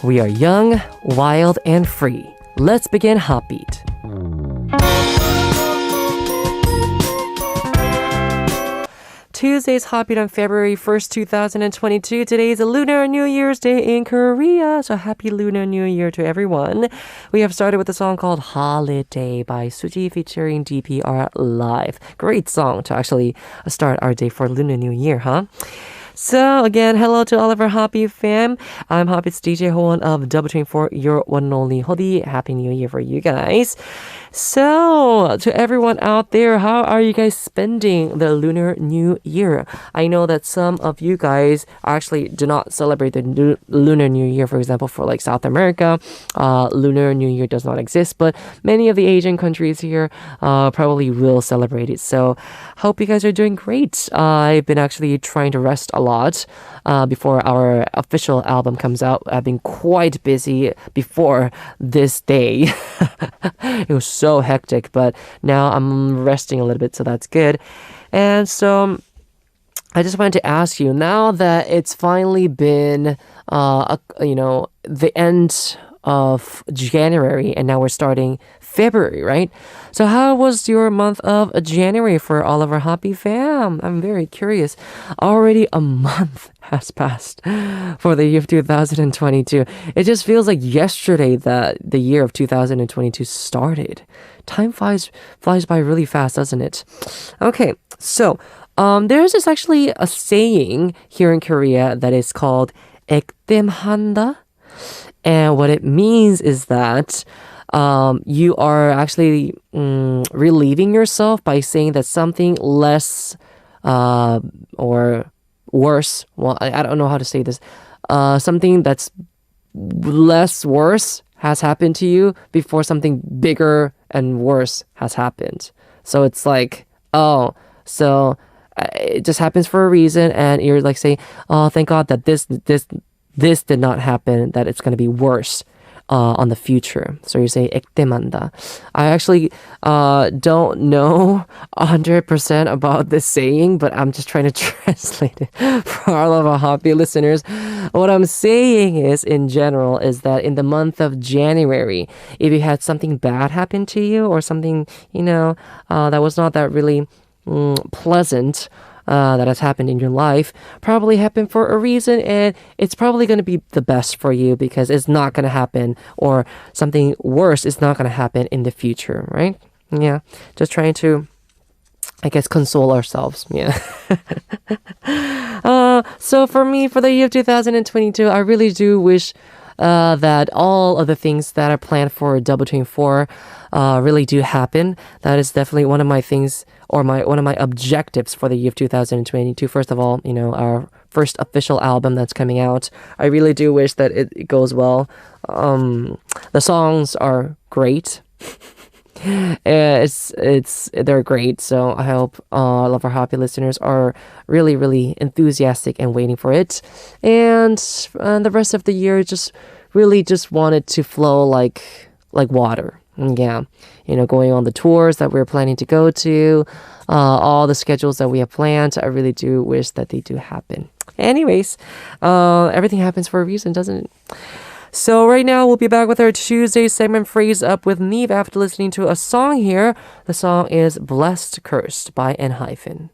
We are young, wild, and free. Let's begin HOTBEAT. Tuesday's HOTBEAT on February 1st, 2022. Today is a Lunar New Year's Day in Korea. So happy Lunar New Year to everyone. We have started with a song called Holiday by Suji featuring DPR Live. Great song to actually start our day for Lunar New Year, huh? So again, hello to all of our HOTBEAT fam. I'm HOTBEAT's DJ Howon of Double Train for your one and only Hodi. Happy New Year for you guys. So, to everyone out there, how are you guys spending the Lunar New Year? I know that some of you guys actually do not celebrate the Lunar New Year. For example, for like South America, Lunar New Year does not exist, but many of the Asian countries here probably will celebrate it. So, hope you guys are doing great. I've been actually trying to rest a lot before our official album comes out. I've been quite busy before this day. It was so hectic, but now I'm resting a little bit, so that's good. And so I just wanted to ask you, now that it's finally been the end of January and now we're starting February, right? So how was your month of January for all of our HOTBEAT fam? I'm very curious. Already a month has passed for the year of 2022. It just feels like yesterday that the year of 2022 started. Time flies by really fast, doesn't it? Okay, so there's this actually a saying here in Korea that is called 액땜한다. And what it means is that you are actually relieving yourself by saying that something less or worse, well, I don't know how to say this, something that's less worse has happened to you before something bigger and worse has happened. So it's like, it just happens for a reason, and you're like saying, oh, thank God that this did not happen, that it's going to be worse on the future. So you say 액땜한다. I actually don't know 100% about this saying, but I'm just trying to translate it for all of our HOTBEAT listeners. What I'm saying is, in general, is that in the month of January, if you had something bad happen to you or something, that was not that really pleasant, that has happened in your life, probably happened for a reason, and it's probably going to be the best for you because it's not going to happen, or something worse is not going to happen in the future, right? Yeah, just trying to, I guess, console ourselves. Yeah. So for me, for the year of 2022, I really do wish that all of the things that are planned for Double 24 really do happen. That is definitely one of my things, or one of my objectives for the year of 2022. First of all, our first official album that's coming out. I really do wish that it goes well. The songs are great. They're great. So I hope all of our HOTBEAT listeners are really, really enthusiastic and waiting for it. And the rest of the year just wanted to flow like water. Yeah, going on the tours that we're planning to go to, all the schedules that we have planned. I really do wish that they do happen. Anyways, everything happens for a reason, doesn't it? So right now, we'll be back with our Tuesday segment Phrase Up with NIve after listening to a song here. The song is Blessed Cursed by N-.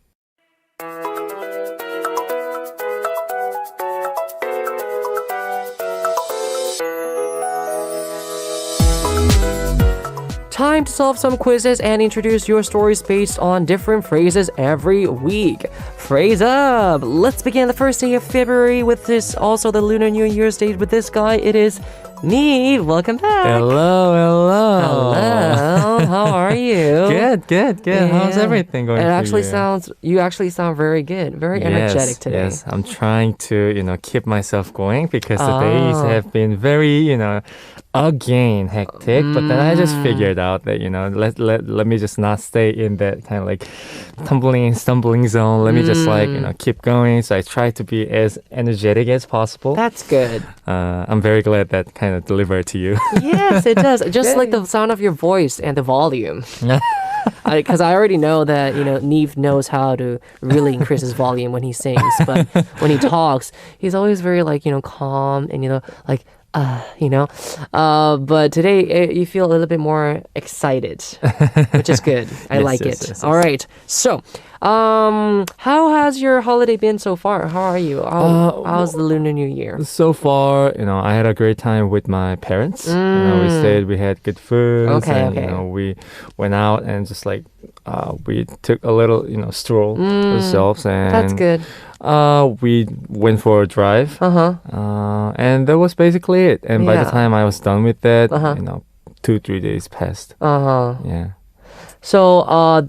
Time to solve some quizzes and introduce your stories based on different phrases every week. Phrase up! Let's begin the first day of February with this, also the Lunar New Year's Day with this guy. It is NIve. Welcome back. Hello. How are you? Good. Yeah. How's everything going? You actually sound very good, very energetic today. Yes, I'm trying to, keep myself going because the days have been very, again hectic. But then I just figured out that, let me just not stay in that kind of like tumbling and stumbling zone. Let me just keep going. So I try to be as energetic as possible. That's good. I'm very glad that kind of delivered to you. Yes, it does. Just like the sound of your voice and the volume. Because I already know that, NIve knows how to really increase his volume when he sings. But when he talks, he's always very calm and, you know. But today you feel a little bit more excited, which is good. I like it. Yes. All right. So, how has your holiday been so far? How are you? How's the Lunar New Year? So far, I had a great time with my parents. We stayed, we had good food. Okay. We went out and just like, we took a little, stroll ourselves. And That's good. We went for a drive. And that was basically it. And by the time I was done with that, 2-3 days passed. Yeah. So,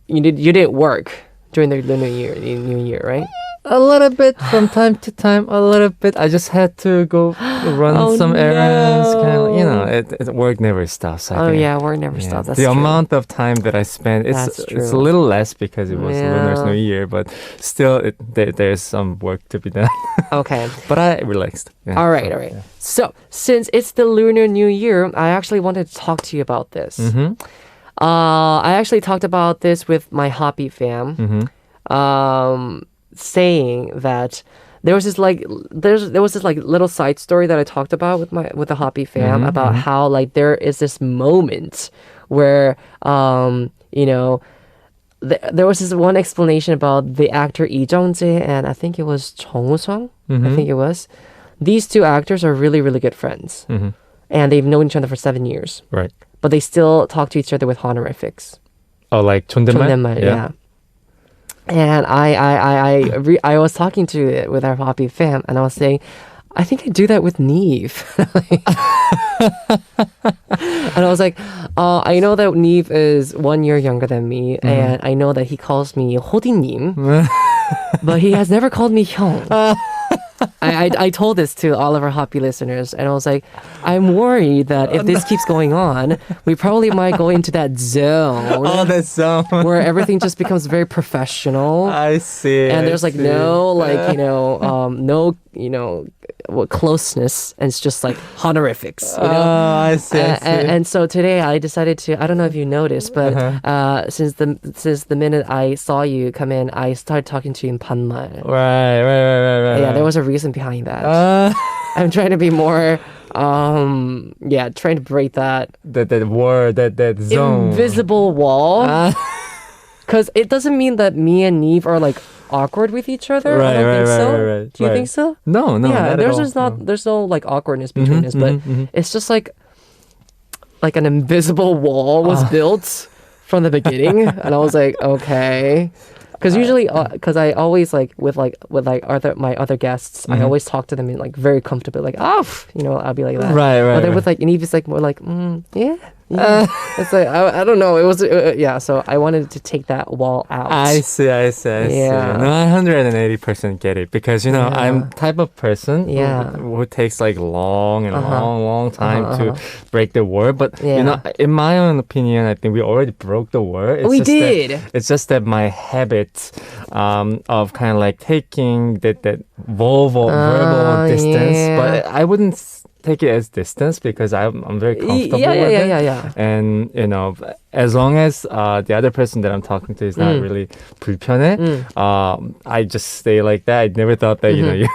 you didn't work during the Lunar New Year, right? A little bit from time to time, a little bit. I just had to go run some errands. Kind of, work never stops. I think. Yeah, work never stops. That's the true. amount of time that I spent, it's a little less because it was Lunar New Year, but still, there's some work to be done. Okay. But I relaxed. Yeah. All right. Yeah. So, since it's the Lunar New Year, I actually wanted to talk to you about this. I actually talked about this with my HOTBEAT fam. Saying that there was this little side story that I talked about with the HOTBEAT fam about how like there is this moment where there was this one explanation about the actor Lee Jung-jae and I think it was Jung Woo-sung. I think it was. These two actors are really, really good friends. And they've known each other for 7 years. Right. But they still talk to each other with honorifics. Oh, like 존댓말? Yeah. And I was talking to it with our HOTBEAT fam, and I was saying, I think I do that with NIve. And I was like, I know that NIve is 1 year younger than me, and I know that he calls me Hodi-nim, but he has never called me Hyung. I told this to all of our HOTBEAT listeners, and I was like, I'm worried that if this keeps going on, we probably might go into that zone. Oh, that zone. Where everything just becomes very professional. I see. And there's like no closeness, and it's just like honorifics. I see. And so today I decided to, I don't know if you noticed, but since the minute I saw you come in, I started talking to you in 반말. Right. Yeah, there was a reason behind that. I'm trying to be more, trying to break that word, that zone. Invisible wall. Because it doesn't mean that me and NIve are like awkward with each other. I don't think so. Right. Do you think so? No. Yeah, not there's no like awkwardness between us, but it's just like an invisible wall was built from the beginning, and I was like, okay. Because usually, because I always like with my other guests, I always talk to them in like very comfortable, like I'll be like that. Right. But then with like NIve, it's like more like yeah. It's like I don't know. It was So I wanted to take that wall out. I see. Yeah. No, I 180% get it because I'm type of person who takes like long time to break the word. But in my own opinion, I think we already broke the word. It's just that my habit of kind of like taking that verbal distance, but I wouldn't take it as distance because I'm very comfortable with it. Yeah. And as long as the other person that I'm talking to is not really 불편해, I just stay like that. I never thought that we were.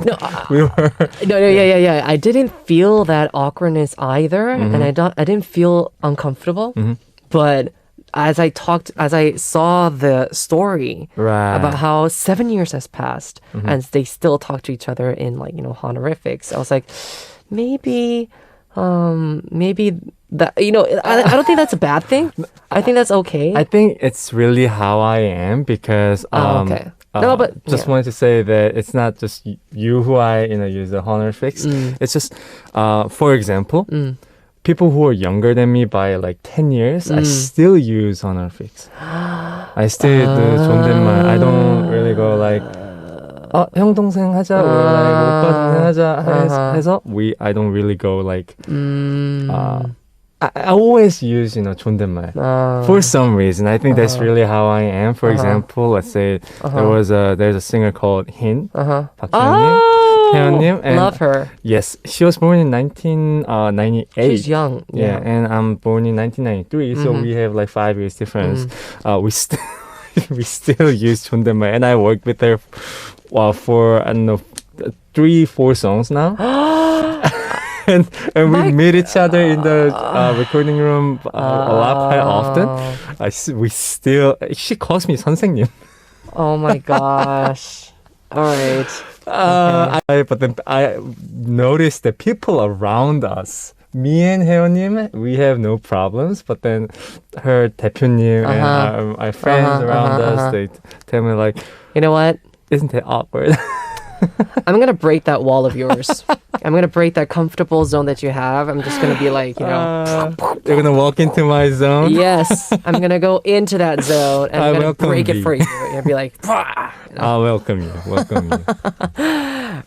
No. I didn't feel that awkwardness either, and I didn't feel uncomfortable. But as I saw the story about how 7 years has passed and they still talk to each other in like, honorifics, I was like, maybe that, I don't think that's a bad thing. I think that's okay. I think it's really how I am because, okay. Just wanted to say that it's not just you who I, use the honorifics. It's just, for example, people who are younger than me by like 10 years, I still use honorifics. I still do 존댓말. I don't really go like, 형 동생 하자, or like 오빠 동생 하자 해서 I don't really go like, I always use, 존댓말 for some reason. I think that's really how I am. For example, let's say there's a singer called Hin, 박희연님. Love her. Yes, she was born in 1998. She's young. Yeah, and I'm born in 1993, so we have like 5 years difference. We still use 존댓말, and I worked with her for I don't know 3-4 songs now. and we meet each other in the recording room a lot quite often. We still, she calls me 선생님. Oh my gosh. All right. Okay. But then I noticed that people around us, me and 혜원님, we have no problems. But then her 대표님 and my friends around us, they tell me like, you know what? Isn't it awkward? I'm going to break that wall of yours. I'm going to break that comfortable zone that you have. I'm just going to be like, you're going to walk into my zone? Yes. I'm going to go into that zone and I'm going to break it for you. And be like, I'll welcome you. Welcome you.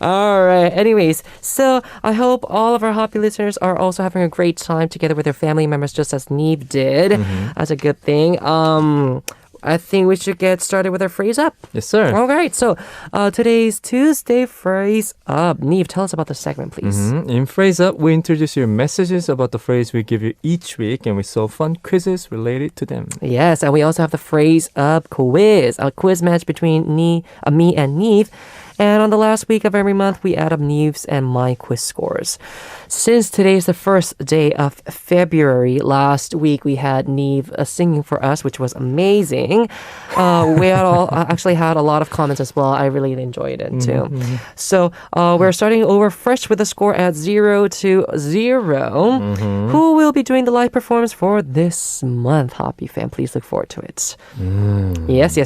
All right. Anyways, so I hope all of our HOTBEAT listeners are also having a great time together with their family members, just as NIve did. That's a good thing. I think we should get started with our phrase up. Yes, sir. All right. So today's Tuesday phrase up. NIve, tell us about the segment, please. In phrase up, we introduce you messages about the phrase we give you each week, and we solve fun quizzes related to them. Yes, and we also have the phrase up quiz, a quiz match between me and NIve. And on the last week of every month, we add up NIve's and my quiz scores. Since today is the first day of February, last week we had NIve singing for us, which was amazing. We actually had a lot of comments as well. I really enjoyed it too. So we're starting over fresh with a score at 0-0. Who will be doing the live performance for this month, HOTBEAT fan? Please look forward to it. Yes.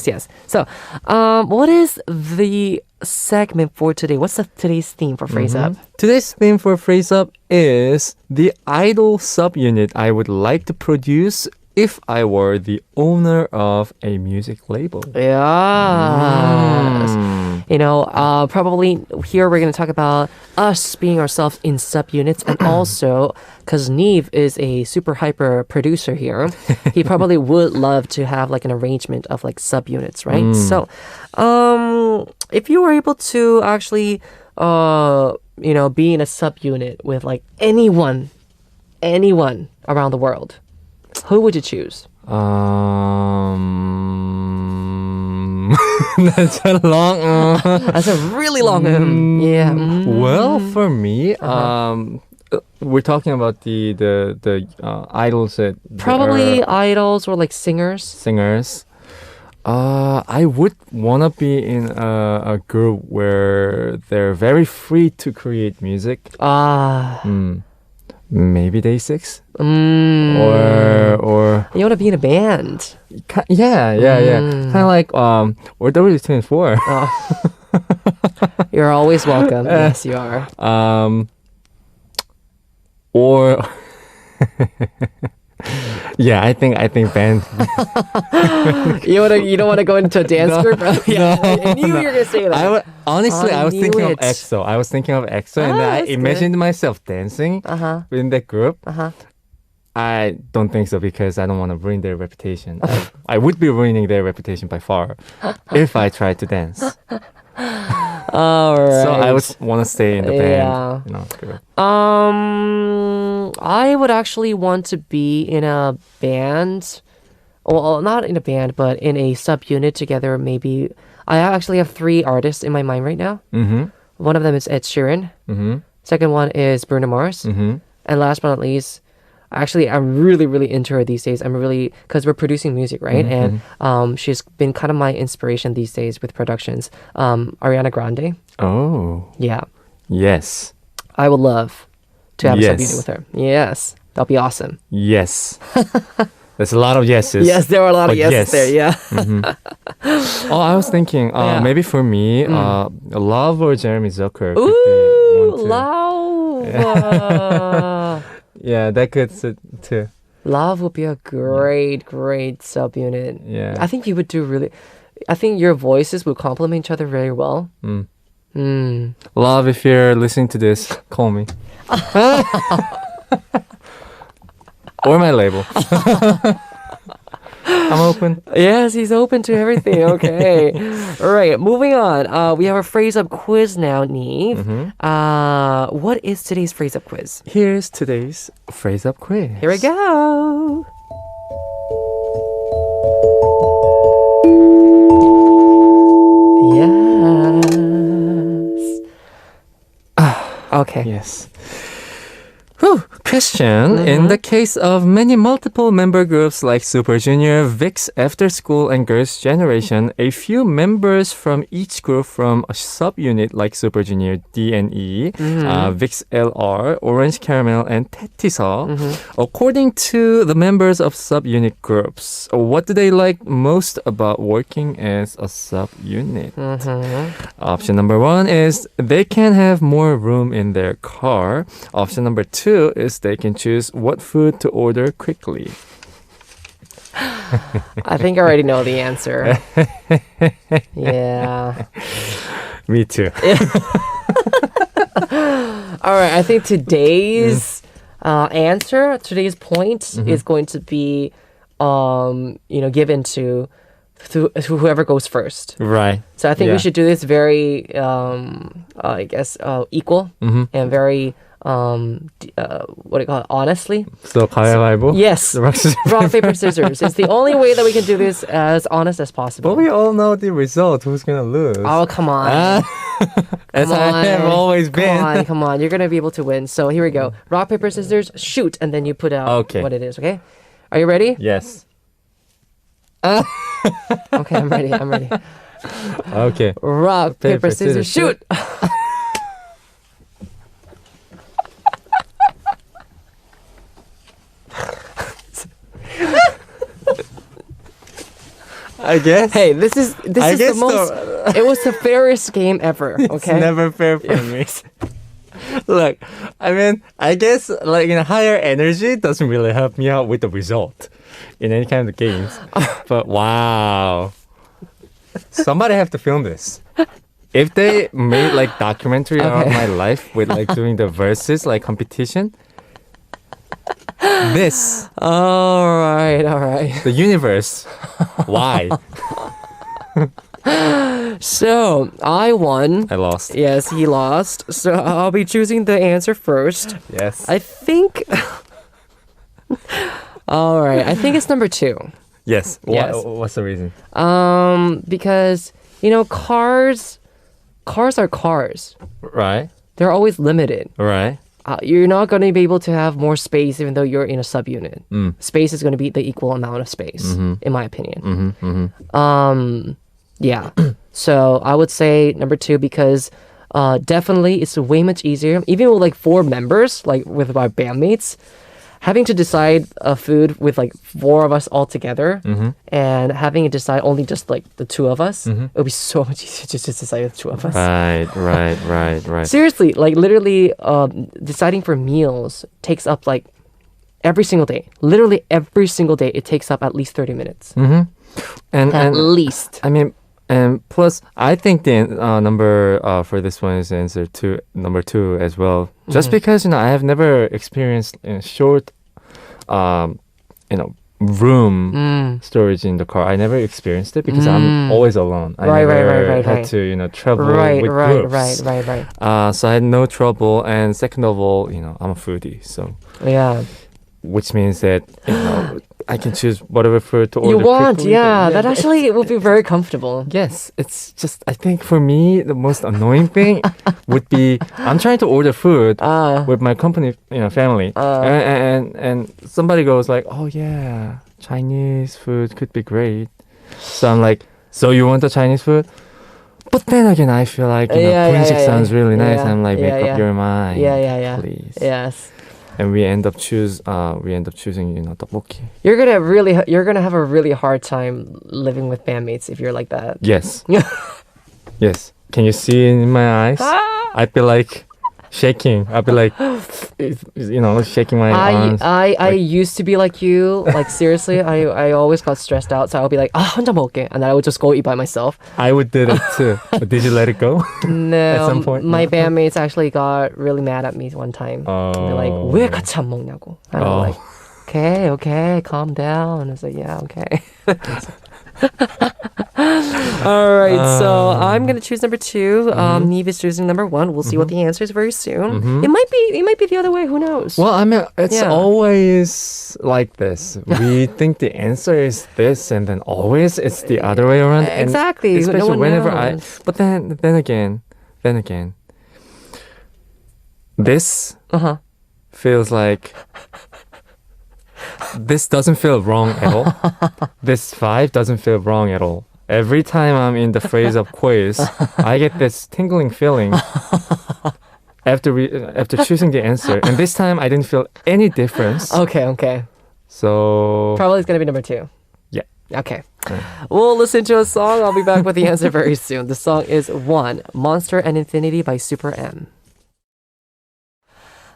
So what is the segment for today? What's today's theme for Phrase Up? Today's theme for Phrase Up is the idol subunit I would like to produce if I were the owner of a music label. Yes. You know, probably here we're going to talk about us being ourselves in subunits, and also because NIve is a super hyper producer here, he probably would love to have like an arrangement of like subunits, right? So, if you were able to actually, be in a subunit with like anyone around the world, who would you choose? That's a long. That's a really long. Yeah. Well, for me, we're talking about the idols that probably idols or like singers. I would want to be in a group where they're very free to create music. Maybe Day6. Or you want to be in a band. Yeah. Kind of like or W24. You're always welcome. Yes, you are. Or yeah, I think band. You don't want to go into a dance group? Yeah, I knew you were gonna say that. I was thinking of EXO. And I imagined myself dancing in that group. I don't think so, because I don't want to ruin their reputation. I would be ruining their reputation by far if I tried to dance. All right. So I would want to stay in the band. Group. I would actually want to be in a band. Well, not in a band, but in a subunit together. Maybe I actually have 3 artists in my mind right now. One of them is Ed Sheeran. Second one is Bruno Mars. And last but not least, actually, I'm really, really into her these days. Because we're producing music, right? And she's been kind of my inspiration these days with productions. Ariana Grande. Oh. Yeah. Yes. I would love to have a subunit with her. Yes. That'll be awesome. Yes. There's a lot of yeses. Yes, there are a lot of yeses there, yeah. Oh, I was thinking, maybe for me, Lauv or Jeremy Zucker. Ooh, Lauv. Yeah, that could sit too. Lauv would be a great subunit. Yeah. I think I think your voices would complement each other very well. Lauv, if you're listening to this, call me. Or my label. I'm open. Yes, he's open to everything. Okay. All right, moving on. We have a phrase up quiz now, NIve. What is today's phrase up quiz? Here's today's phrase up quiz. Here we go. Yes. Okay. Yes. Whew. Question. In the case of many multiple member groups like Super Junior, VIX After School, and Girls' Generation, a few members from each group from a subunit like Super Junior D and E, VIX LR, Orange Caramel, and Tetisa, according to the members of subunit groups, what do they like most about working as a subunit? Option number 1 is they can have more room in their car. Option number 2 is they can choose what food to order quickly. I think I already know the answer. Yeah. Me too. All right. I think today's answer, today's point is going to be, given to whoever goes first. Right. So I think we should do this very, equal and very, what do you call it? Honestly. So, 가위바위보? Yes. Rock, paper, scissors. It's the only way that we can do this as honest as possible. But we all know the result. Who's going to lose? Oh, come on. As I have always been. Come on. You're going to be able to win. So here we go. Rock, paper, scissors, shoot. And then you put out what it is, okay? Are you ready? Yes. Okay, I'm ready. Okay. Rock, paper, scissors, shoot. I guess. Hey, this is the most. It was the fairest game ever. Okay. It's never fair for me. Look, I mean, I guess like higher energy doesn't really help me out with the result in any kind of games. But wow, somebody have to film this. If they made like documentary about my life with like doing the verses like competition. This. All right. The universe. Why? So, I won. I lost. Yes, he lost. So, I'll be choosing the answer first. Yes. I think... All right. I think it's number 2. Yes. Yes. What's the reason? Because, cars are cars. Right. They're always limited. Right. You're not going to be able to have more space even though you're in a subunit. Space is going to be the equal amount of space, in my opinion. Yeah. So I would say number 2 because definitely it's way much easier. Even with like 4 members, like with our bandmates, having to decide a food with like 4 of us all together and having to decide only just like the 2 of us, it would be so much easier to just decide the 2 of us. Right. Seriously, like literally deciding for meals takes up like every single day. Literally every single day it takes up at least 30 minutes. And at least. I mean, and plus, I think the number for this one is answer number 2 as well. Just because I have never experienced short, room storage in the car. I never experienced it because I'm always alone. I never had to travel with groups. Right. So I had no trouble. And second of all, I'm a foodie, so yeah. Which means that I can choose whatever food to order. You want, quickly. yeah. That actually will be very comfortable. Yes, it's just, I think for me, the most annoying thing would be, I'm trying to order food with my company, family. And somebody goes like, oh yeah, Chinese food could be great. So I'm like, so you want the Chinese food? But then again, I feel like, Punjik sounds really nice. I'm like, make up your mind. Yeah. Please. Yes. And we end up choosing, tteokbokki. You're gonna have a really hard time living with bandmates if you're like that. Yes. Yes. Can you see it in my eyes? I'd be like shaking. I'd be like, shaking my arms. I used to be like you. Like seriously, I always got stressed out. So I would be like, 혼자 먹을게, and then I would just go eat by myself. I would do that too. But did you let it go? No. At some point? My bandmates actually got really mad at me one time. They're like, 왜 같이 안 먹냐고. And I'm like, okay, calm down. And I was like, yeah, okay. All right, so I'm gonna choose number 2. Nive is choosing number 1. We'll see what the answer is very soon. It might be the other way. Who knows? Well, I mean, it's always like this. We think the answer is this, and then always it's the other way around. Exactly. And especially no one whenever knows. But then again, This Uh-huh. feels like this doesn't feel wrong at all. This vibe doesn't feel wrong at all. Every time I'm in the phrase of quiz, I get this tingling feeling after choosing the answer. And this time I didn't feel any difference. Okay. So Probably it's going to be number 2. yeah. Okay. We'll listen to a song. I'll be back with the answer very soon. The song is 1, Monster and Infinity by Super M.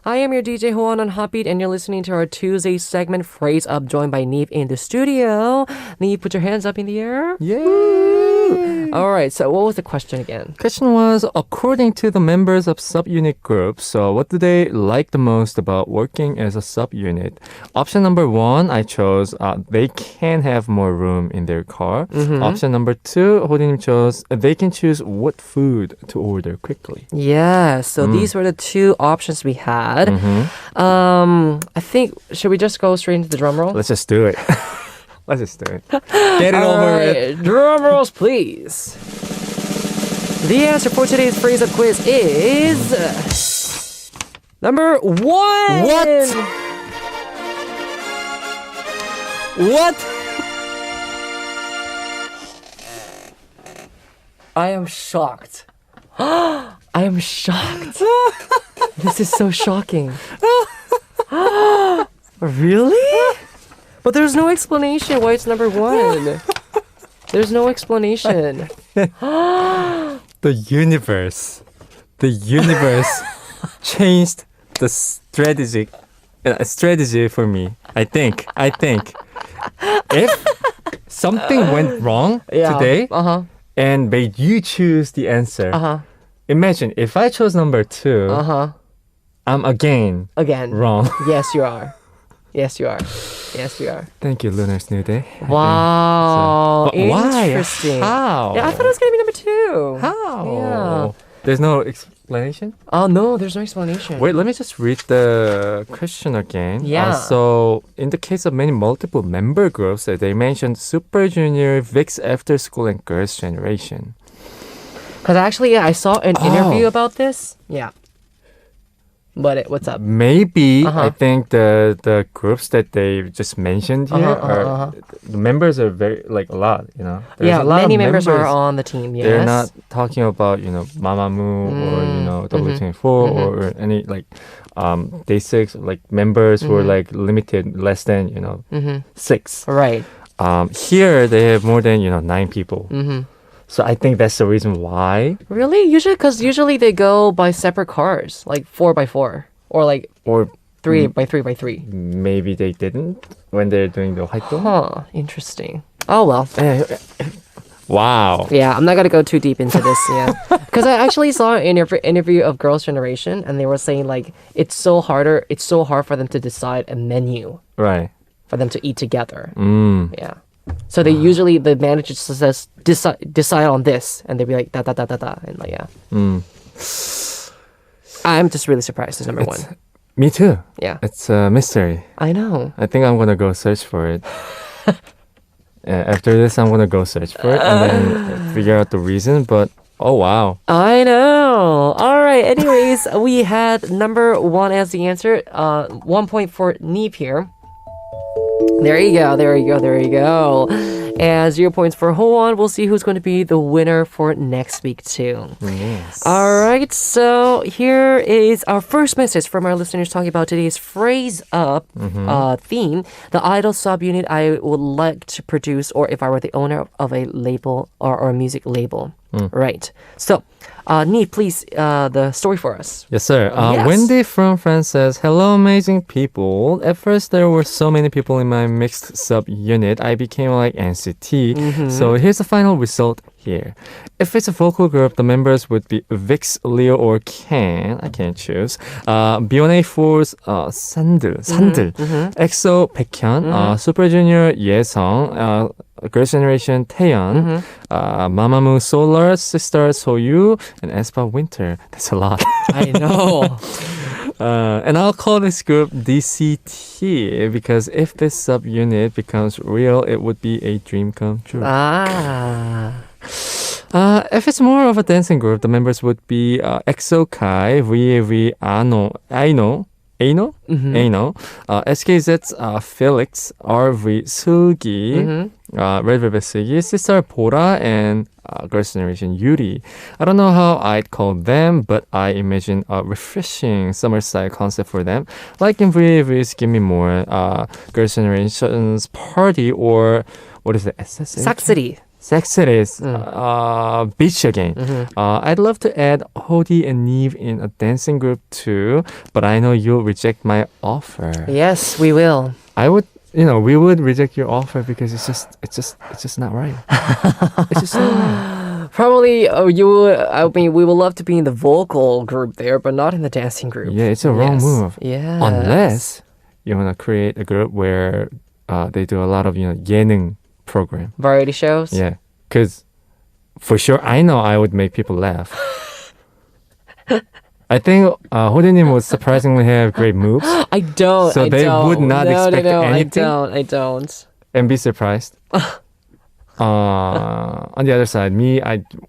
I am your DJ Howon on HOTBEAT, and you're listening to our Tuesday segment, Phrase Up, joined by Nive in the studio. Nive, put your hands up in the air. Yay! All right, so what was the question again? Question was, according to the members of subunit groups, what do they like the most about working as a subunit? Option number 1, I chose they can have more room in their car. Option number 2, Hodi-nim chose they can choose what food to order quickly. Yeah, so these were the 2 options we had. I think, should we just go straight into the drum roll? Let's just do it. Let's just do it. Get it over with. Drum rolls, please. The answer for today's Phrase Up quiz is number 1. What? I am shocked. I am shocked. This is so shocking. Really? But there's no explanation why it's number 1. There's no explanation. The universe changed the strategy for me. I think if something went wrong today and made you choose the answer, imagine if I chose number 2, I'm again wrong. Yes, you are. Thank you, Lunar's New Day. Wow. But why? Interesting. How? Yeah, I thought it was going to be number 2. How? Yeah. There's no explanation? Oh, no, there's no explanation. Wait, let me just read the question again. Yeah. So, in the case of many multiple member groups, they mentioned Super Junior, VIX After School, and Girls' Generation. Because actually, I saw an interview about this. Yeah. What's up? Maybe I think the groups that they just mentioned here are the members are very a lot, There's a lot many of members are on the team. Yes. They're not talking about Mamamoo or W24 or any Day6 members who are limited less than 6. Right. Here they have more than 9 people. So I think that's the reason why. Really? Usually they go by separate cars, like 4x4 or 3x3x3. Maybe they didn't when they're doing the 활동. Huh, interesting. Oh well. Wow. Yeah, I'm not gonna go too deep into this. Yeah, because I actually saw an interview of Girls' Generation, and they were saying it's so hard for them to decide a menu. Right. For them to eat together. Yeah. So the manager just says decide on this, and they'd be like da da da da da, and yeah. I'm just really surprised it's number 1. Me too. Yeah. It's a mystery. I know. I think I'm gonna go search for it. After this, I'm gonna go search for it and then figure out the reason. But oh wow. I know. All right. Anyways, we had number 1 as the answer. 1 point for Nive here. There you go. And 0 points for Howon. We'll see who's going to be the winner for next week too. Yes. All right, so here is our first message from our listeners talking about today's Phrase Up theme. The idol subunit I would like to produce, or if I were the owner of a label or a music label. Right. So, Nive, please, the story for us. Yes, sir. Yes. Wendy from France says, hello, amazing people. At first, there were so many people in my mixed sub-unit, I became like NCT. So here's the final result here. If it's a vocal group, the members would be Vix, Leo, or Ken. I can't choose. B1A4's Sandil. EXO, Baekhyun. Super Junior, Yesung. Girls' Generation, Taeyeon. Mamamoo, Solar, Sister, Soyu, and aespa, Winter. That's a lot. I know. And I'll call this group DCT because if this subunit becomes real, it would be a dream come true. If it's more of a dancing group, the members would be EXO Kai, V Ano, Aino, SKZ's Felix, RV Sugi, Red Velvet Sugi, Sister Bora, and Girls' Generation Yuri. I don't know how I'd call them, but I imagine a refreshing summer style concept for them. Like in VV's Give Me More, Girls' Generation's Party, or what is it? Saxity. Sexity's Beach Again. I'd love to add Hodi and NIve in a dancing group too, but I know you'll reject my offer. Yes, we will. I would, we would reject your offer because it's just not right. It's just not right. Probably you would, I mean, we would love to be in the vocal group there, but not in the dancing group. Yeah, it's a wrong move. Yeah. Unless you want to create a group where they do a lot of, 예능 program. Variety shows? Yeah, because for sure, I know I would make people laugh. I think Hodi-nim would surprisingly have great moves. I don't. So they would not expect anything. I don't. And be surprised. On the other side,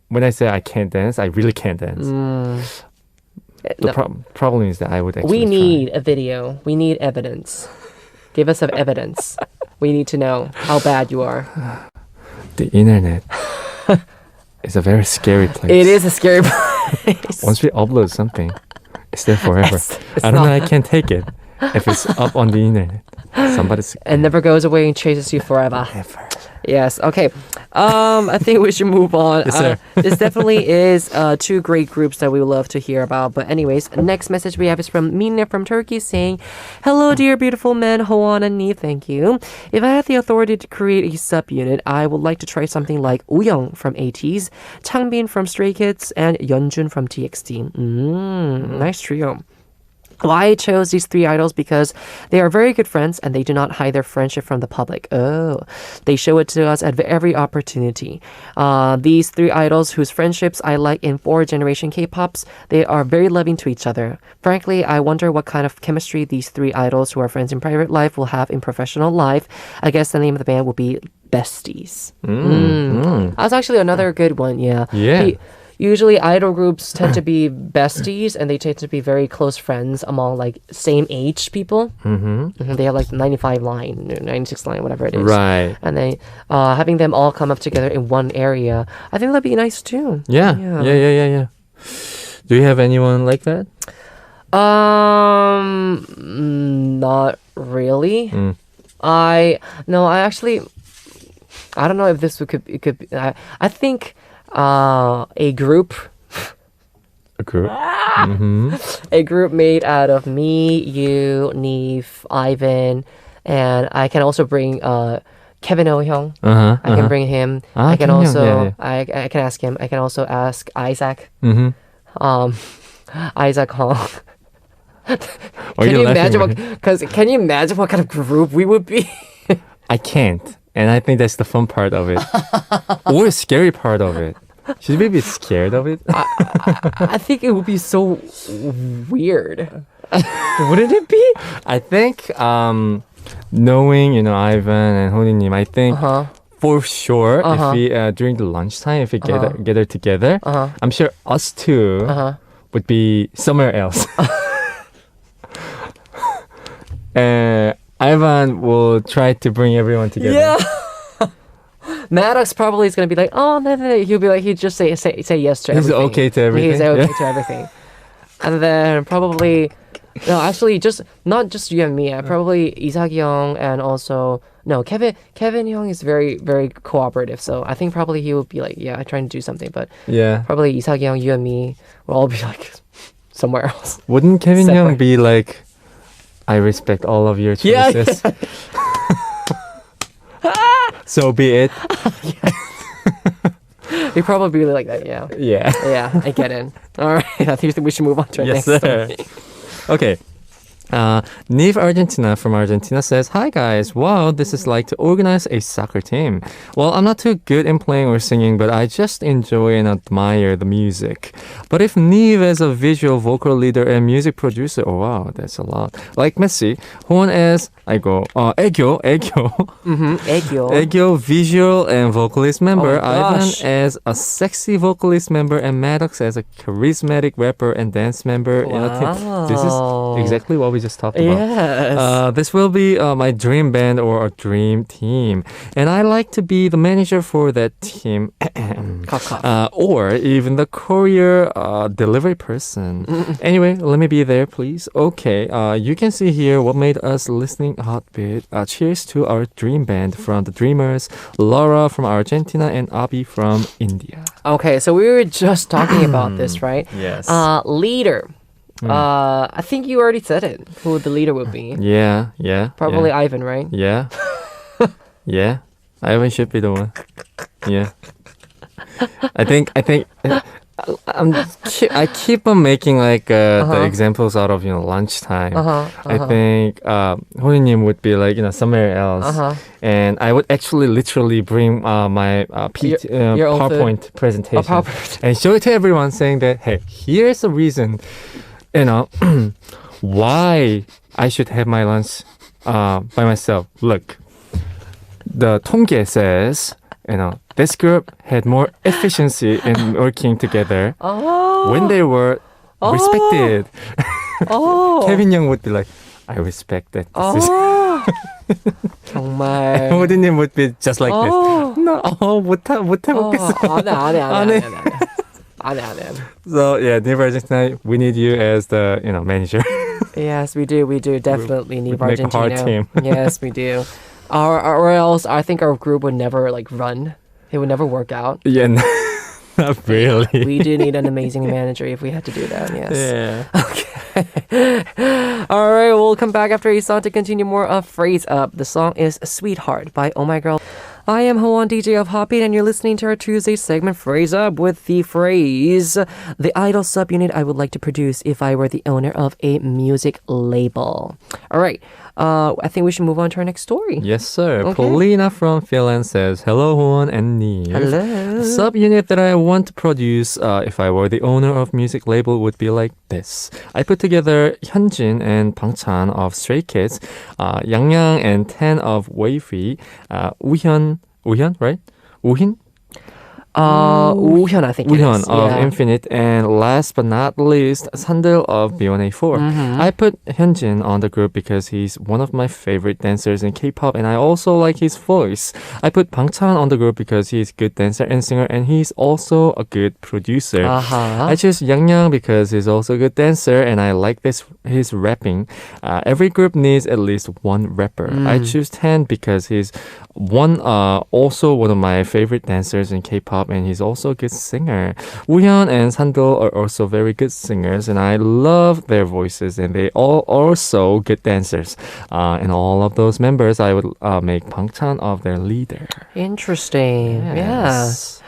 when I say I can't dance, I really can't dance. The problem is that I would actually We need a video. We need evidence. Give us some evidence. We need to know how bad you are. The internet is a very scary place. It is a scary place. Once we upload something, it's there forever. It's I don't know, I can't take it if it's up on the internet. Somebody's... It never goes away and chases you forever. Never. Yes. Okay. I think we should move on. Yes, sir. This definitely is two great groups that we would love to hear about. But anyways, next message we have is from Mina from Turkey saying, "Hello, dear beautiful men, Howon and NIve. Thank you. If I had the authority to create a Ssup unit, I would like to try something like Wooyoung from ATEEZ, Changbin from Stray Kids, and Yeonjun from TXT. Nice trio." Why I chose these three idols? Because they are very good friends and they do not hide their friendship from the public. They show it to us at every opportunity. These three idols whose friendships I like in 4th-generation K-pops, they are very loving to each other. Frankly, I wonder what kind of chemistry these three idols who are friends in private life will have in professional life. I guess the name of the band will be Besties. That's actually another good one, yeah. Usually idol groups tend to be besties and they tend to be very close friends among like same age people. They have like 95 line, 96 line, whatever it is. Right. And they having them all come up together in one area, I think that'd be nice too. Yeah. Do you have anyone like that? Not really. I don't know if this could be, I think a group. A group? A group made out of me, you, NIve, Ivan, and I can also bring Kevin Oh-hyung. I can bring him. I can also I can ask him. I can also ask Isaac. Isaac Hong. Can you imagine what kind of group we would be? I can't. And I think that's the fun part of it. Or the scary part of it. Should we be scared of it? I think it would be so weird. Wouldn't it be? I think knowing, Ivan and Hodi-nim, I think for sure if we during the lunchtime, if we gather together, I'm sure us two would be somewhere else. Ivan will try to bring everyone together. Yeah. Maddox probably is going to be like, oh, no. He'll be like, he'd just say yes to everything. He's okay to everything. He's okay to everything. And then probably, no, actually, not just you and me. Probably Isak Young and also, no, Kevin Young is very, very cooperative. So I think probably he will be like, yeah, I'm trying to do something. But probably Isak Young, you and me will all be like somewhere else. Wouldn't Kevin Young be like, I respect all of your choices. Yeah. So be it. He probably be like that, yeah. Yeah, I get it. All right, I think we should move on to our next story. Okay. Nive Argentina from Argentina says, "Hi guys, wow, this is like to organize a soccer team. Well, I'm not too good in playing or singing, but I just enjoy and admire the music. But if Nive as a visual vocal leader and music producer, oh wow, that's a lot. Like Messi, Howon as 애교, 애교 visual and vocalist member, Ivan as a sexy vocalist member, and Maddox as a charismatic rapper and dance member in a team." This is exactly what we just talked about. Yes. This will be my dream band or a dream team. And I like to be the manager for that team. Or even the courier delivery person. Anyway, let me be there, please. Okay, you can see here what made us listening HOTBEAT. Cheers to our dream band from the Dreamers, Laura from Argentina and Abby from India. Okay, so we were just talking about this, right? Yes. Leader. I think you already said it, who the leader would be. Yeah. Probably yeah. Ivan, right? Yeah. Yeah. Ivan should be the one. Yeah. I think I keep on making like the examples out of lunchtime. I think Hodi NIve would be like somewhere else, and I would actually literally bring my your own PowerPoint presentation PowerPoint. and show it to everyone, saying that hey, here's the reason, why I should have my lunch by myself. Look, the 통계 says this group had more efficiency in working together when they were respected. Kevin Young would be like, I respect that. 정말. Hodi NIve would be just like this. No, 못해먹겠어. 안 해. So yeah, Nive Argentina, we need you as the manager. Yes, we do. Definitely need make a Argentina. hard team. Yes, we do. Or else I think our group would never run. It would never work out. Yeah, not really. We do need an amazing manager if we had to do that. Yes. Yeah. Okay. All right, we'll come back after a song to continue more of Phrase Up. The song is Sweetheart by Oh My Girl. I am Howon, DJ of HOTBEAT, and you're listening to our Tuesday segment, Phrase Up, with the phrase, the idol subunit I would like to produce if I were the owner of a music label. All right. I think we should move on to our next story. Yes, sir. Okay. Paulina from Finland says, "Hello, Howon and Nive. Hello. The subunit that I want to produce if I were the owner of music label would be like this. I put together Hyunjin and Bangchan of Stray Kids, Yang and 10 of Wavy, Woohyun, right? Woohin? 우현, I think it Woohyun is. of Yeah. Infinite, and last but not least, Sandil of B1A4. I put Hyunjin on the group because he's one of my favorite dancers in K-pop, and I also like his voice. I put Bangchan on the group because he's a good dancer and singer, and he's also a good producer. I choose Yang because he's also a good dancer, and I like his rapping. Every group needs at least one rapper. I choose 10 because he's also one of my favorite dancers in K-pop, and he's also a good singer. Woohyun and Sandil are also very good singers, and I love their voices, and they all also good dancers. And all of those members, I would make Bangchan of their leader. Interesting. Yes.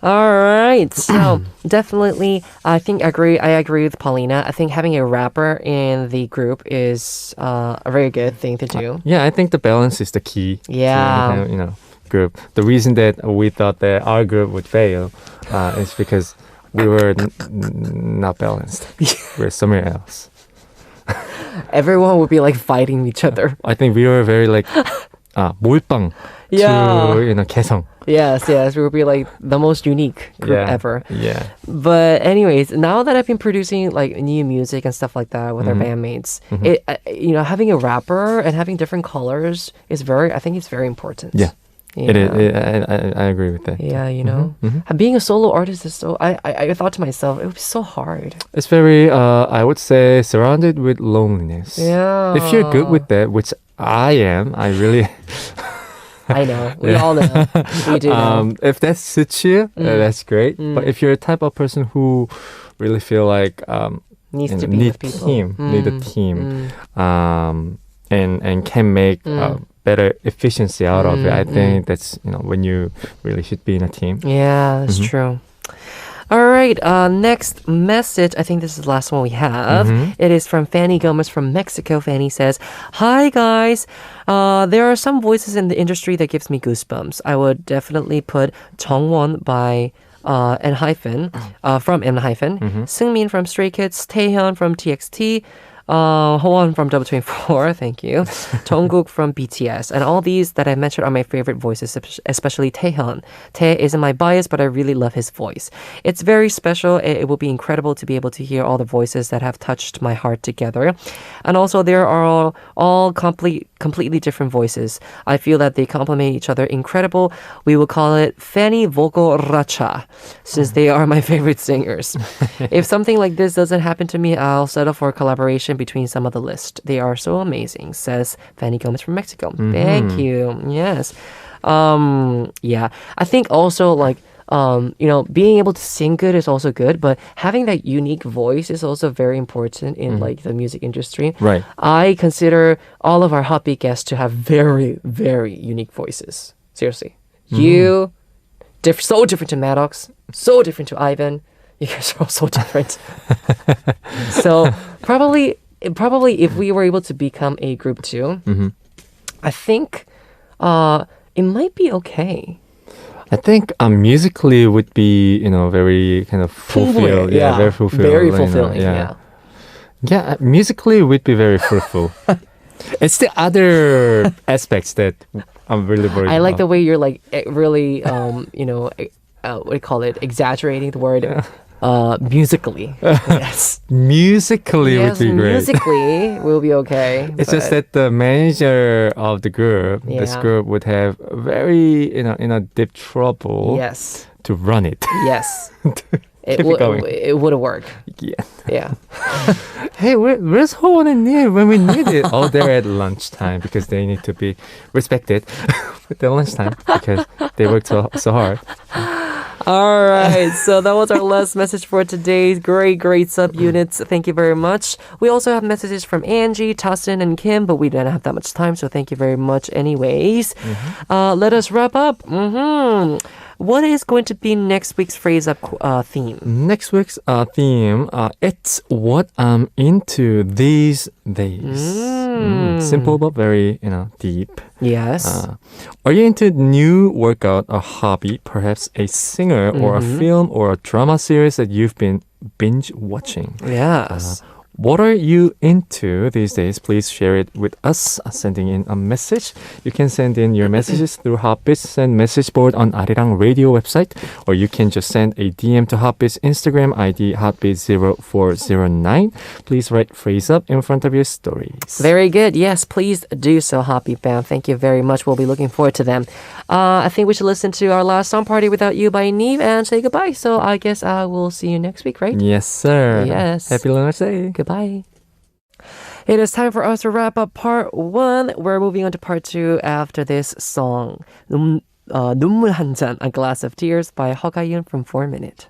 All right. So definitely, I agree with Paulina. I think having a rapper in the group is a very good thing to do. Yeah, I think the balance is the key. Yeah. To any kind of, group. The reason that we thought that our group would fail is because we were not balanced. We're somewhere else. Everyone would be fighting each other. I think we were very 몰빵 to 개성. Yes, we would be the most unique group ever. Yeah. But anyways, now that I've been producing new music and stuff like that with our bandmates, it having a rapper and having different colors is I think it's very important. Yeah. It is. I agree with that. Yeah, being a solo artist is so. I thought to myself, it would be so hard. It's very, I would say, surrounded with loneliness. Yeah. If you're good with that, which I am, I really. I know. We all know. We do know. If that suits you, that's great. But if you're a type of person who really feel like Needs to be with people. Need a team, and can make better efficiency out of it. I think that's when you really should be in a team. Yeah, that's true. All right, next message. I think this is the last one we have. It is from Fany Gomez from Mexico. Fany says, "Hi guys. There are some voices in the industry that gives me goosebumps. I would definitely put Jongwon by N-hyphen, from N-hyphen, Sunmi from Stray Kids, Taehyun from TXT, Howon from Double24, thank you, Jungkook from BTS, and all these that I mentioned are my favorite voices, especially Taehyun. Tae isn't my bias, but I really love his voice. It's very special. It will be incredible to be able to hear all the voices that have touched my heart together. And also, there are all completely different voices. I feel that they complement each other incredible. We will call it Fany Vocal Racha, since they are my favorite singers. If something like this doesn't happen to me, I'll settle for a collaboration between some of the list. They are so amazing, says Fany Gomez from Mexico. Thank you. Yes. Yeah. I think also like being able to sing good is also good, but having that unique voice is also very important in like the music industry. Right. I consider all of our HOTBEAT guests to have very, very unique voices. Seriously. You, so different to Maddox, so different to Ivan. You guys are all so different. So probably if we were able to become a group too, I think it might be okay. I think musically would be, very kind of fulfilled. Yeah, very fulfilled. Very fulfilling, yeah. Yeah, musically would be very fruitful. It's the other aspects that I'm really worried I like about. the way you're like really, what do you call it, exaggerating the word musically. Yes. Musically Yes, would be great. musically we'll be okay. It's just that the manager of the group, this Yeah. group would have very, in a deep trouble Yes. to run it. Yes. Keep it going. It would have worked. Yeah. Yeah. Hey, where's Howon and NIve when we need it? Oh, they're at lunchtime because they need to be respected at the lunchtime because they work so hard. All right, so that was our last message for today's great subunits. Thank you very much. We also have messages from Angie, Tussin, and Kim, but we don't have that much time, so thank you very much anyways. Let us wrap up. What is going to be next week's phrase up theme? Next week's theme, it's what I'm into these days. Simple but very, deep. Yes. Are you into new workout or hobby, perhaps a singer or a film or a drama series that you've been binge watching? Yes. What are you into these days? Please share it with us, sending in a message. You can send in your messages through HOTBEAT's send message board on Arirang Radio website, or you can just send a DM to HOTBEAT's Instagram ID HOTBEAT0409. Please write phrase up in front of your stories. Very good. Yes, please do so, HOTBEAT Bam. Thank you very much. We'll be looking forward to them. I think we should listen to our last song, Party Without You by NIve, and say goodbye. So I guess we'll see you next week, right? Yes, sir. Yes. Happy Lunar Day. Goodbye. It is time for us to wrap up part 1. We're moving on to part 2 after this song. 눈물 한 잔, A Glass of Tears by Hyeon from 4 Minute.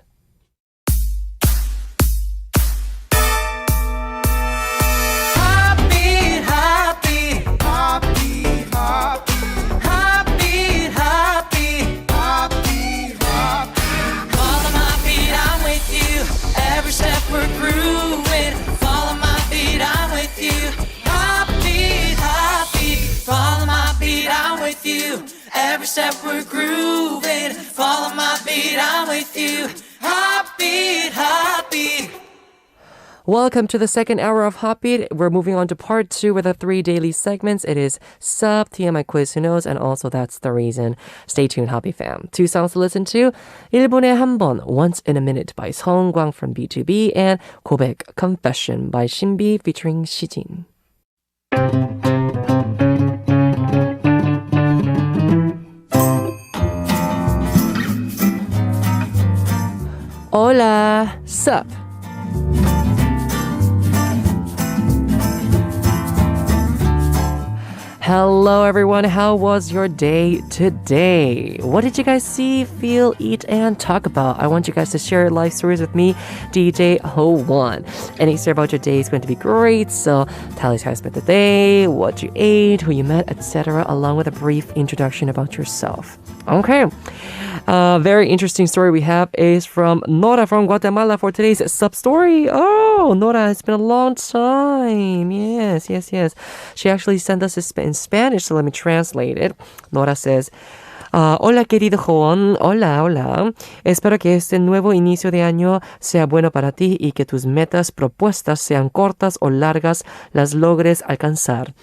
Every step we're grooving, follow my beat, I'm with you. Heartbeat, heartbeat. Welcome to the second hour of HOTBEAT. We're moving on to part 2 with the 3 daily segments. It is Ssup, TMI Quiz, Who Knows, and also That's the Reason. Stay tuned, HOTBEAT fam. 2 songs to listen to. 1분에 한 번, Once in a Minute by 성광 from B2B, and 고백, Confession by 신비 featuring 시진. Hola, Ssup. Hello everyone, how was your day today? What did you guys see, feel, eat, and talk about? I want you guys to share your life stories with me, DJ Howon. Any story about your day is going to be great, so tell us how you spent the day, what you ate, who you met, etc., along with a brief introduction about yourself. Okay. Very interesting story we have is from Nora from Guatemala for today's Ssup story. Oh, Nora, it's been a long time. Yes. She actually sent us in Spanish, so let me translate it. Nora says, hola querido Howon, hola. Espero que este nuevo inicio de año sea bueno para ti y que tus metas propuestas sean cortas o largas, las logres alcanzar.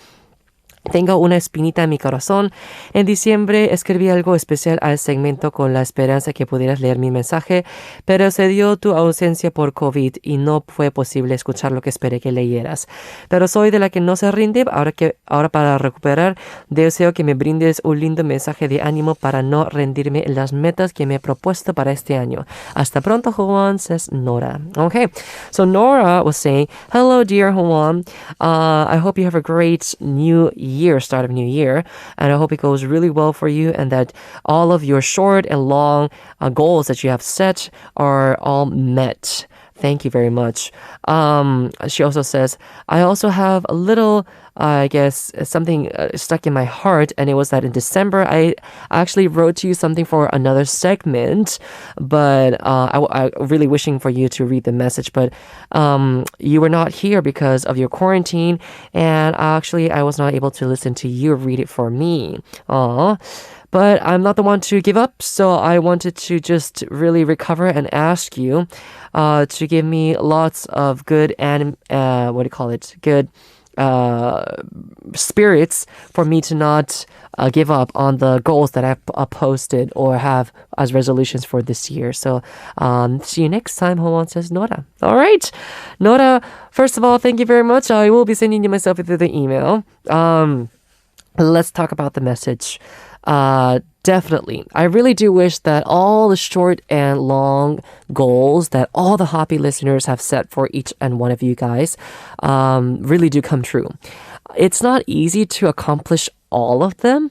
Tengo una espinita en mi corazón. En diciembre escribí algo especial al segmento con la esperanza que pudieras leer mi mensaje, pero se dio tu ausencia por COVID y no fue posible escuchar lo que esperé que leyeras. Pero soy de la que no se rinde. Ahora para recuperar, deseo que me brindes un lindo mensaje de ánimo para no rendirme en las metas que me he propuesto para este año. Hasta pronto, Howon, says Nora. Okay, so Nora was saying, hello, dear Howon. I hope you have a great new start of new year, and I hope it goes really well for you and that all of your short and long goals that you have set are all met. Thank you very much. She also says, I also have a little, I guess, something stuck in my heart, and it was that in December, I actually wrote to you something for another segment, but I really wishing for you to read the message, but you were not here because of your quarantine, and I was not able to listen to you read it for me. Aww. But I'm not the one to give up, so I wanted to just really recover and ask you to give me lots of good good spirits for me to not give up on the goals that I've posted or have as resolutions for this year. So see you next time, Howon, says Nora. All right, Nora, first of all, thank you very much. I will be sending you myself through the email. Let's talk about the message. Definitely. I really do wish that all the short and long goals that all the HOTBEAT listeners have set for each and one of you guys really do come true. It's not easy to accomplish all of them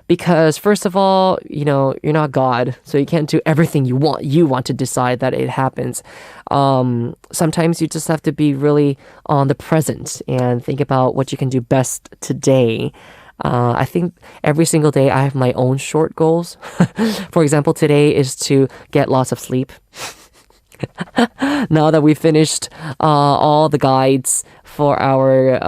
because, first of all, you're not God, so you can't do everything you want. You want to decide that it happens. Sometimes you just have to be really on the present and think about what you can do best today. I think every single day I have my own short goals. For example, today is to get lots of sleep. Now that we finished all the guides for our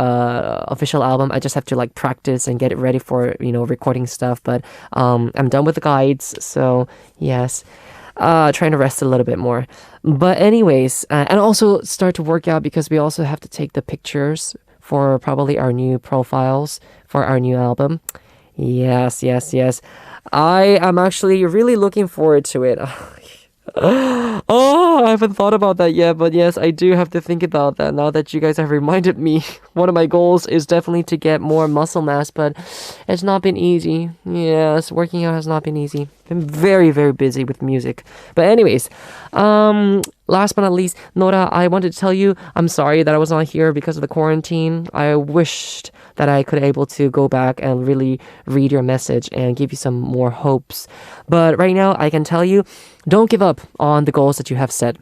official album, I just have to practice and get it ready for recording stuff. But I'm done with the guides, so yes. Trying to rest a little bit more. But anyways, and also start to work out because we also have to take the pictures for probably our new profiles for our new album. Yes. I am actually really looking forward to it. Oh, I haven't thought about that yet, but yes, I do have to think about that now that you guys have reminded me. One of my goals is definitely to get more muscle mass, but it's not been easy. Yes, working out has not been easy. Been very, very busy with music. But anyways, last but not least, Nora, I wanted to tell you I'm sorry that I was not here because of the quarantine. I wished that I could able to go back and really read your message and give you some more hopes. But right now, I can tell you, don't give up on the goals that you have set.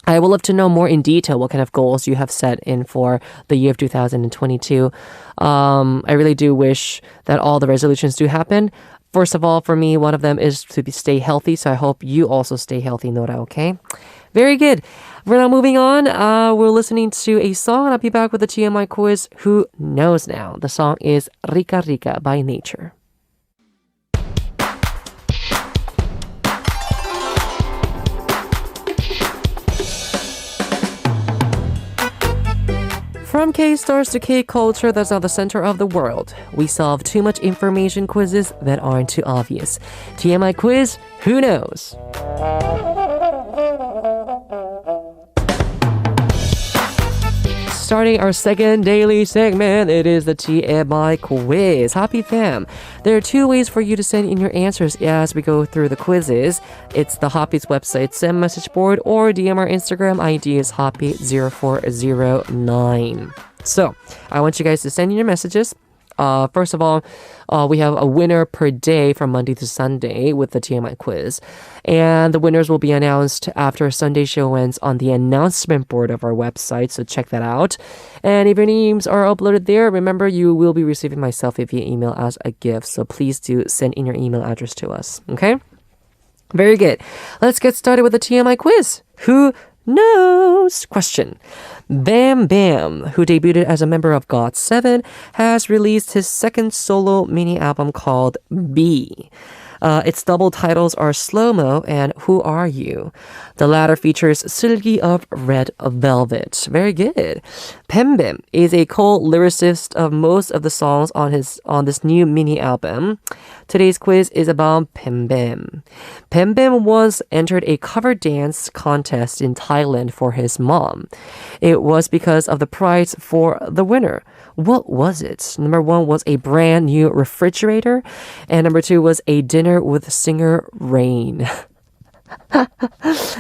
I would love to know more in detail what kind of goals you have set in for the year of 2022. I really do wish that all the resolutions do happen. First of all, for me, one of them is to stay healthy. So I hope you also stay healthy, Nora, okay? Very good. We're now moving on. We're listening to a song, and I'll be back with the TMI quiz. Who knows now? The song is Rica Rica by Nature. From K-stars to K-culture that's now the center of the world, we solve too much information quizzes that aren't too obvious. TMI quiz, who knows? Starting our second daily segment, it is the TMI quiz. Happy fam. There are two ways for you to send in your answers as we go through the quizzes. It's the HOTBEAT's website send message board or DM our Instagram ID is HOTBEAT0409. So, I want you guys to send in your messages. First of all, we have a winner per day from Monday to Sunday with the TMI quiz. And the winners will be announced after Sunday show ends on the announcement board of our website, so check that out. And if your names are uploaded there, remember you will be receiving my selfie via email as a gift, so please do send in your email address to us, okay? Very good. Let's get started with the TMI quiz. Who knows? Question. Bam Bam, who debuted as a member of GOT7, has released his second solo mini album called B. Its double titles are Slow-Mo and Who Are You? The latter features Silgi of Red Velvet. Very good. Bambam is a co-lyricist of most of the songs on this new mini album. Today's quiz is about Bambam. Bambam once entered a cover dance contest in Thailand for his mom. It was because of the prize for the winner. What was it? Number 1 was a brand new refrigerator, and number 2 was a dinner with singer Rain.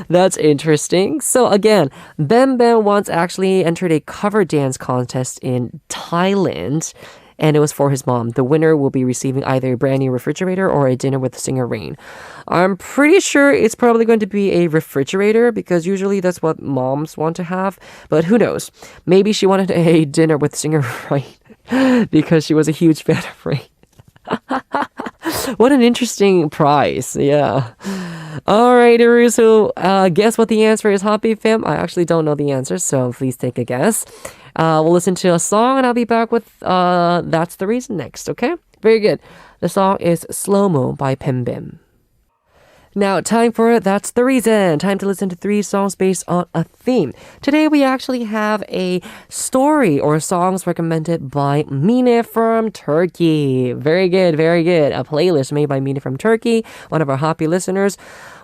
That's interesting. So again, Bambam once actually entered a cover dance contest in Thailand, and it was for his mom. The winner will be receiving either a brand new refrigerator or a dinner with singer Rain. I'm pretty sure it's probably going to be a refrigerator because usually that's what moms want to have. But who knows? Maybe she wanted a dinner with singer Rain because she was a huge fan of Rain. What an interesting prize. Yeah. All right, so guess what the answer is, HOTBEAT fam? I actually don't know the answer, so please take a guess. We'll listen to a song and I'll be back with That's the Reason next, okay? Very good. The song is Slow-Mo by Bambam. Now, time for That's the Reason. Time to listen to 3 songs based on a theme. Today, we actually have a story or songs recommended by Mine from Turkey. Very good, very good. A playlist made by Mine from Turkey, one of our happy listeners,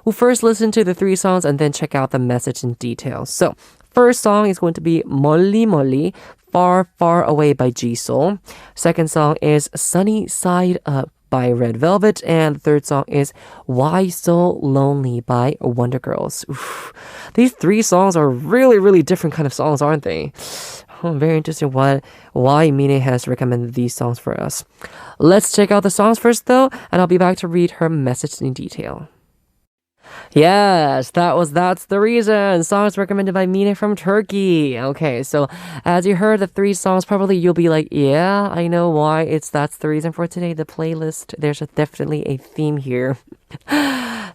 who first listen to the 3 songs and then check out the message in detail. So, first song is going to be 멀리 멀리, Far Far Away by Jisoo. Second song is Sunny Side Up by Red Velvet, and the third song is Why So Lonely by Wonder Girls. Oof. These 3 songs are really, really different kind of songs, aren't they? Oh, very interesting why Mine has recommended these songs for us. Let's check out the songs first though, and I'll be back to read her message in detail. Yes, That's the Reason. Songs recommended by Mine from Turkey. Okay, so as you heard the 3 songs, probably you'll be like, yeah, I know why That's the Reason for today. The playlist, there's definitely a theme here.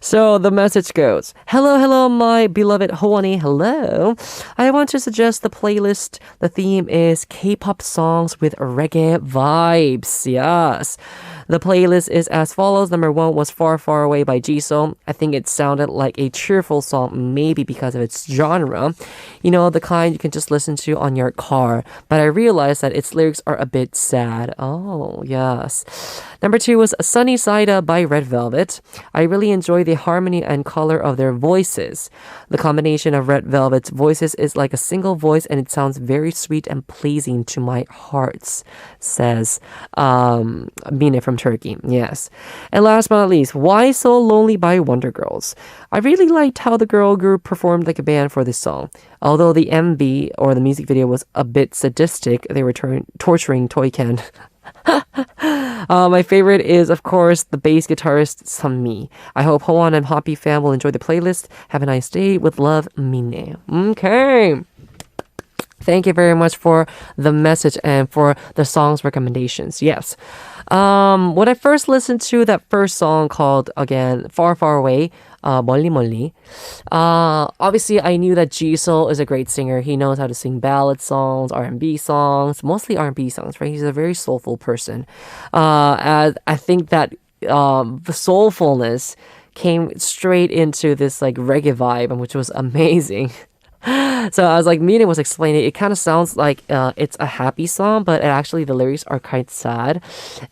So the message goes, hello, my beloved Howon. Hello. I want to suggest the playlist. The theme is K-pop songs with reggae vibes. Yes. The playlist is as follows. Number 1 was Far Far Away by Jisoo. I think it sounded like a cheerful song, maybe because of its genre. You know, the kind you can just listen to on your car. But I realized that its lyrics are a bit sad. Oh, yes. Number 2 was Sunny Side Up by Red Velvet. I really enjoy the harmony and color of their voices. The combination of Red Velvet's voices is like a single voice and it sounds very sweet and pleasing to my heart, says Mine from Turkey. Yes. And last but not least, Why So Lonely by Wonder Girls. I really liked how the girl group performed like a band for this song. Although the MV or the music video was a bit sadistic, they were torturing Toy Can. My favorite is, of course, the bass guitarist Sunmi. I hope Howon and HOTBEAT fam will enjoy the playlist. Have a nice day. With love, Mine. Okay. Thank you very much for the message and for the song's recommendations. Yes. When I first listened to that first song called, again, Far Far Away, 멀리 멀리, obviously I knew that Jisoo is a great singer. He knows how to sing ballad songs, R&B songs, mostly R&B songs, right? He's a very soulful person. And I think that the soulfulness came straight into this like reggae vibe, which was amazing. So I was like, Mina was explaining, it kind of sounds like it's a happy song, but actually the lyrics are quite sad.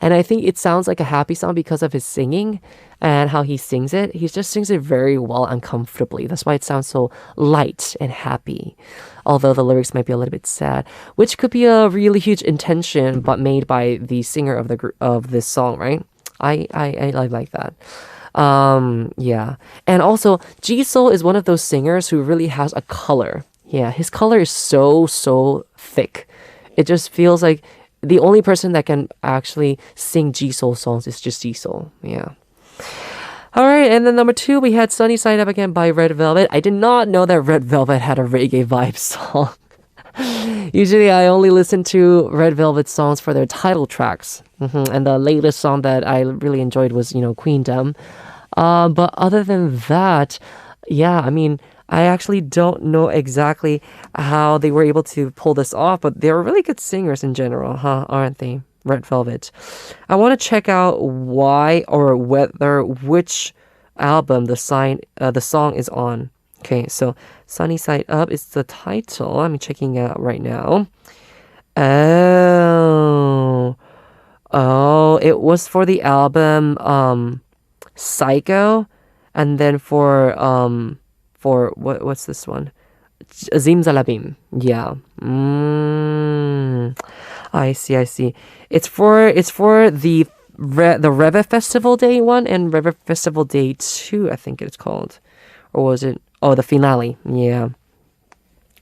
And I think it sounds like a happy song because of his singing and how he sings it. He just sings it very well and comfortably. That's why it sounds so light and happy. Although the lyrics might be a little bit sad, which could be a really huge intention, but made by the singer of this song, right? I like that. Yeah. And also, Jisoo is one of those singers who really has a color. Yeah, his color is so thick. It just feels like the only person that can actually sing Jisoo songs is just Jisoo. Yeah. All right, and then number 2, we had Sunny Side Up again by Red Velvet. I did not know that Red Velvet had a reggae vibe song. Usually I only listen to Red Velvet songs for their title tracks. And the latest song that I really enjoyed was, Queendom. But other than that, yeah, I mean, I actually don't know exactly how they were able to pull this off, but they're really good singers in general, huh? Aren't they? Red Velvet. I want to check out why or whether which album the song is on. Okay, so Sunny Side Up is the title. I'm checking it out right now. Oh, it was for the album Psycho, and then for what's this one? Zimzalabim. Yeah. I see. It's for the Reve Festival Day 1 and Reve Festival Day 2, I think it's called. Or was it? Oh, the finale. Yeah.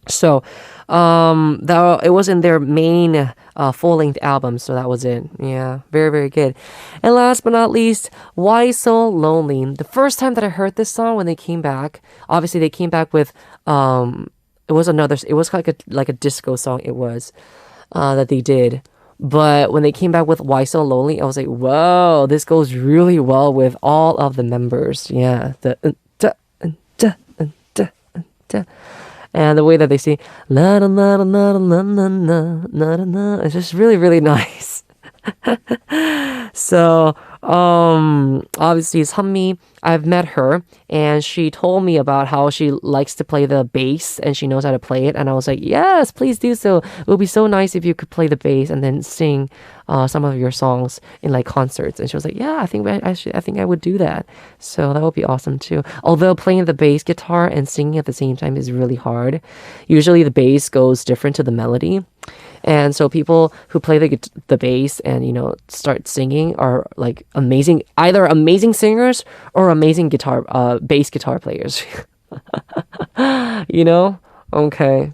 So, it was in their main full-length album, so that was it. Yeah, very, very good. And last but not least, Why So Lonely. The first time that I heard this song when they came back, obviously they came back with, it was like a disco song it was, that they did. But when they came back with Why So Lonely, I was like, whoa, this goes really well with all of the members. Yeah, and the way that they sing, la la la la la la la la la, it's just really, really nice. So, obviously Sunmi, I've met her and she told me about how she likes to play the bass and she knows how to play it. And I was like, yes, please do so. It would be so nice if you could play the bass and then sing some of your songs in like concerts. And she was like, yeah, I think I would do that. So that would be awesome too. Although playing the bass guitar and singing at the same time is really hard. Usually the bass goes different to the melody. And so people who play the bass and, start singing are like either amazing singers or amazing bass guitar players. Okay.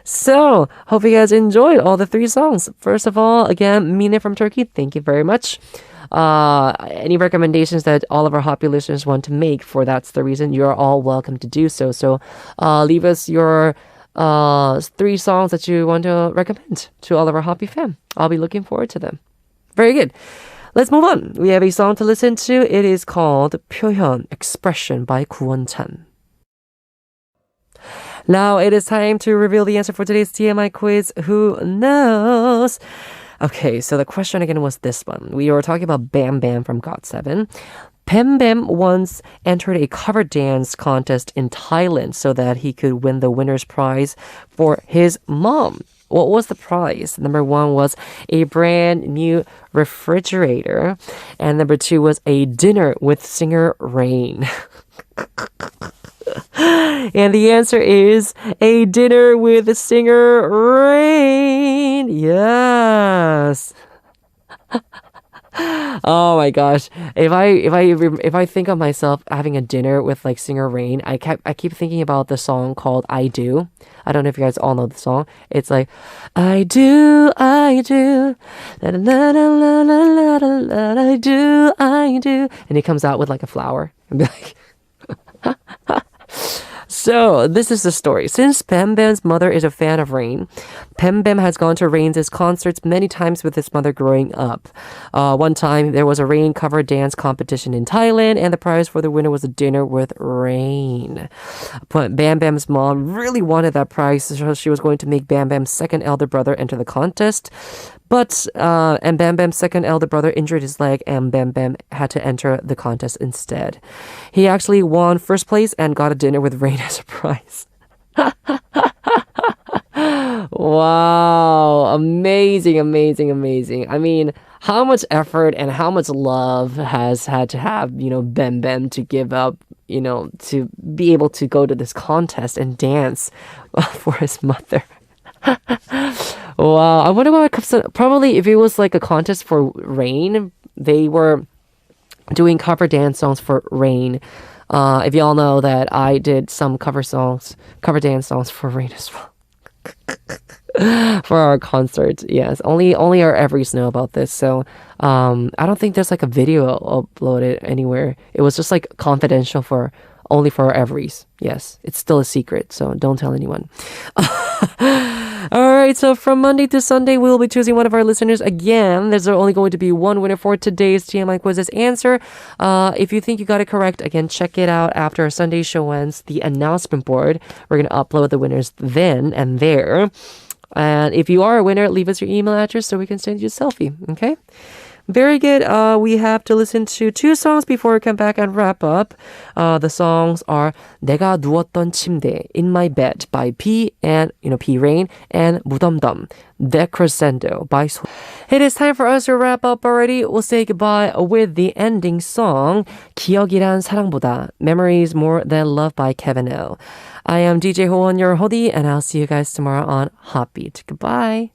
So, hope you guys enjoyed all the 3 songs. First of all, again, Mina from Turkey, thank you very much. Any recommendations that all of our HOTBEAT listeners want to make for That's the Reason, you're all welcome to do so. So, leave us your 3 songs that you want to recommend to all of our HOTBEAT fam. I'll be looking forward to them. Very good. Let's move on. We have a song to listen to. It is called 표현, Expression by 구원찬. Now it is time to reveal the answer for today's TMI quiz. Who knows? Okay, so the question again was this one. We were talking about Bambam from GOT7. Bambam once entered a cover dance contest in Thailand so that he could win the winner's prize for his mom. What was the prize? Number 1 was a brand new refrigerator. And number 2 was a dinner with singer Rain. And the answer is a dinner with singer Rain. Yes. Oh my gosh. If I think of myself having a dinner with like singer Rain, I keep thinking about the song called I Do. I don't know if you guys all know the song. It's like I do, la la la la la la la, I do. And he comes out with like a flower and be like So, this is the story. Since Bambam's mother is a fan of Rain, Bambam has gone to Rain's concerts many times with his mother growing up. One time, there was a Rain cover dance competition in Thailand, and the prize for the winner was a dinner with Rain. But Bambam's mom really wanted that prize, so she was going to make Bambam's second elder brother enter the contest. But, and Bambam's second elder brother injured his leg and Bambam had to enter the contest instead. He actually won first place and got a dinner with Rain as a prize. Wow. Amazing. I mean, how much effort and how much love has had to have, Bambam to give up, to be able to go to this contest and dance for his mother. Wow, I wonder what comes. Probably if it was like a contest for Rain, they were doing cover dance songs for Rain. If y'all know that I did some cover dance songs for Rain as well. For our concert, yes. Only our Everys know about this. So, I don't think there's like a video uploaded anywhere. It was just like confidential only for our Everys. Yes, it's still a secret, so don't tell anyone. All right. right, so from Monday to Sunday, we'll be choosing one of our listeners again. There's only going to be one winner for today's TMI Quiz's answer. If you think you got it correct, again, check it out after our Sunday show ends, the announcement board. We're going to upload the winners then and there. And if you are a winner, leave us your email address so we can send you a selfie, okay? Very good. We have to listen to two songs before we come back and wrap up. The songs are 내가 누웠던 침대, In My Bed by P and, P Rain, and 무덤덤, Decrescendo by So. It is time for us to wrap up already. We'll say goodbye with the ending song, 기억이란 사랑보다, Memories More Than Love by Kevin L. I am DJ Howon, your Hodi, and I'll see you guys tomorrow on HOTBEAT. Goodbye.